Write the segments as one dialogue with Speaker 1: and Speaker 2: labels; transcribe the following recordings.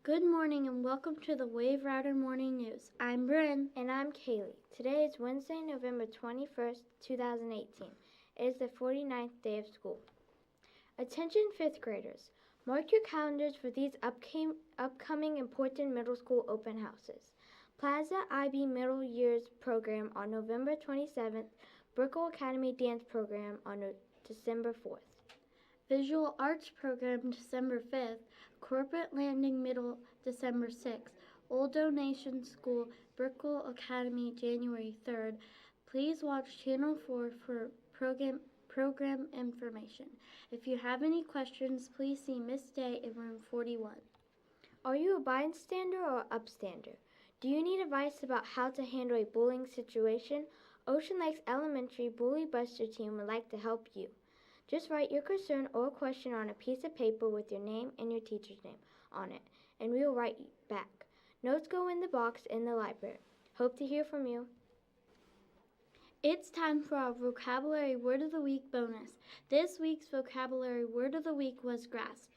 Speaker 1: Good morning and welcome to the Waverider Morning News. I'm Bryn.
Speaker 2: And I'm Kaylee. Today is Wednesday, November 21st, 2018. It is the 49th day of school. Attention 5th graders. Mark your calendars for these upcoming important middle school open houses. Plaza IB Middle Years Program on November 27th. Brickell Academy Dance Program on December 4th.
Speaker 1: Visual Arts Program December 5th. Corporate Landing Middle December 6th. Old Donation School Brickell Academy January 3rd. Please watch Channel 4 for program information. If you have any questions, please see Miss Day in room 41.
Speaker 2: Are you a bystander or upstander? Do you need advice about how to handle a bullying situation? Ocean Lakes Elementary Bully Buster team would like to help you. Just write your concern or question on a piece of paper with your name and your teacher's name on it, and we will write back. Notes go in the box in the library. Hope to hear from you.
Speaker 1: It's time for our Vocabulary Word of the Week bonus. This week's Vocabulary Word of the Week was grasp.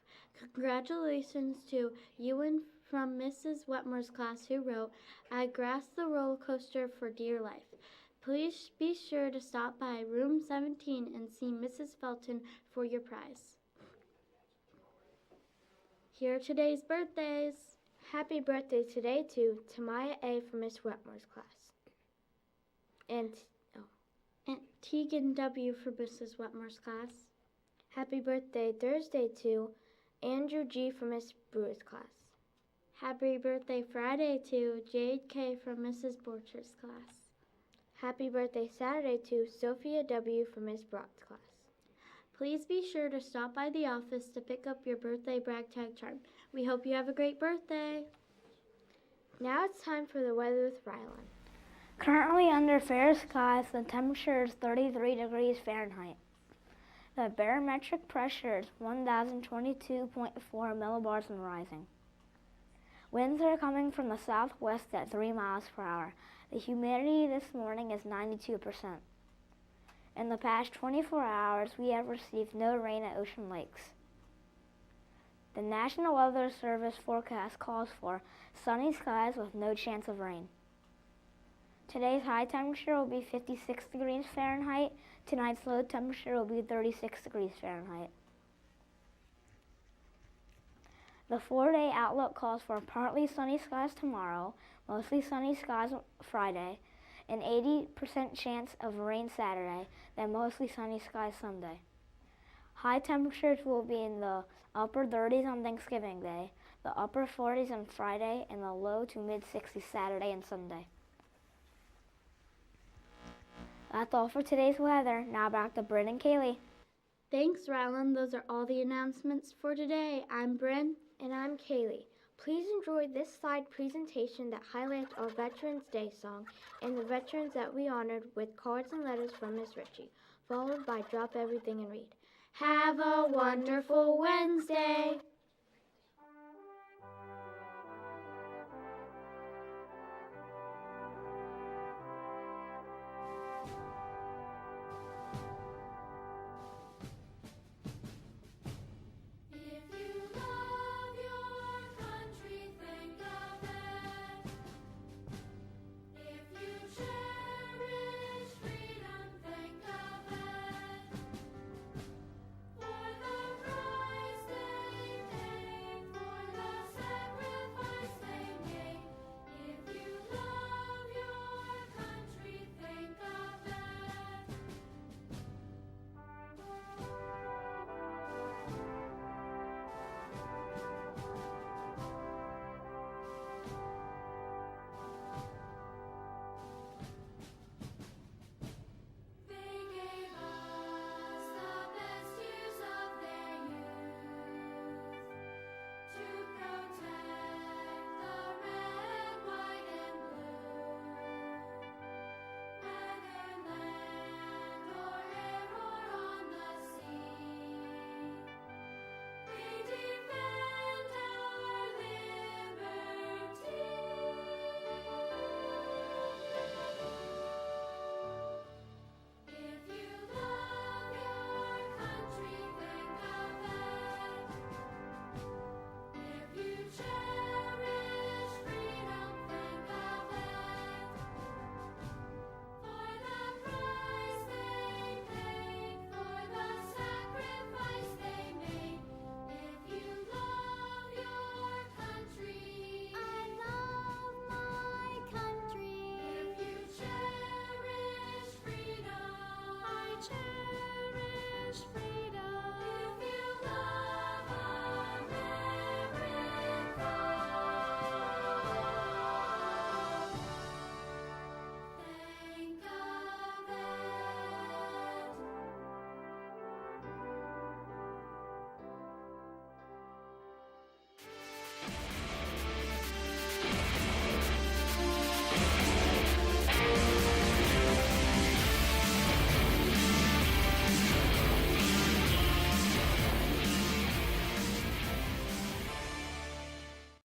Speaker 1: Congratulations to Ewan from Mrs. Wetmore's class who wrote, I grasped the roller coaster for dear life. Please be sure to stop by room 17 and see Mrs. Felton for your prize. Here are today's birthdays.
Speaker 2: Happy birthday today to Tamaya A. from Miss Wetmore's class. And
Speaker 1: Tegan W. for Mrs. Wetmore's class.
Speaker 2: Happy birthday Thursday to Andrew G. from Miss Brewer's class.
Speaker 1: Happy birthday Friday to Jade K. from Mrs. Borcher's class.
Speaker 2: Happy birthday Saturday to Sophia W. from Ms. Brock's class.
Speaker 1: Please be sure to stop by the office to pick up your birthday brag tag charm. We hope you have a great birthday.
Speaker 2: Now it's time for the weather with Rylan.
Speaker 3: Currently under fair skies, the temperature is 33 degrees Fahrenheit. The barometric pressure is 1,022.4 millibars and rising. Winds are coming from the southwest at 3 miles per hour. The humidity this morning is 92%. In the past 24 hours, we have received no rain at Ocean Lakes. The National Weather Service forecast calls for sunny skies with no chance of rain. Today's high temperature will be 56 degrees Fahrenheit. Tonight's low temperature will be 36 degrees Fahrenheit. The 4-day outlook calls for partly sunny skies tomorrow, mostly sunny skies Friday, an 80% chance of rain Saturday, then mostly sunny skies Sunday. High temperatures will be in the upper 30s on Thanksgiving Day, the upper 40s on Friday, and the low to mid 60s Saturday and Sunday. That's all for today's weather. Now back to Bryn and Kaylee.
Speaker 1: Thanks, Rylan. Those are all the announcements for today. I'm Bryn.
Speaker 2: And I'm Kaylee. Please enjoy this slide presentation that highlights our Veterans Day song and the veterans that we honored with cards and letters from Miss Ritchie, followed by Drop Everything and Read. Have a wonderful Wednesday!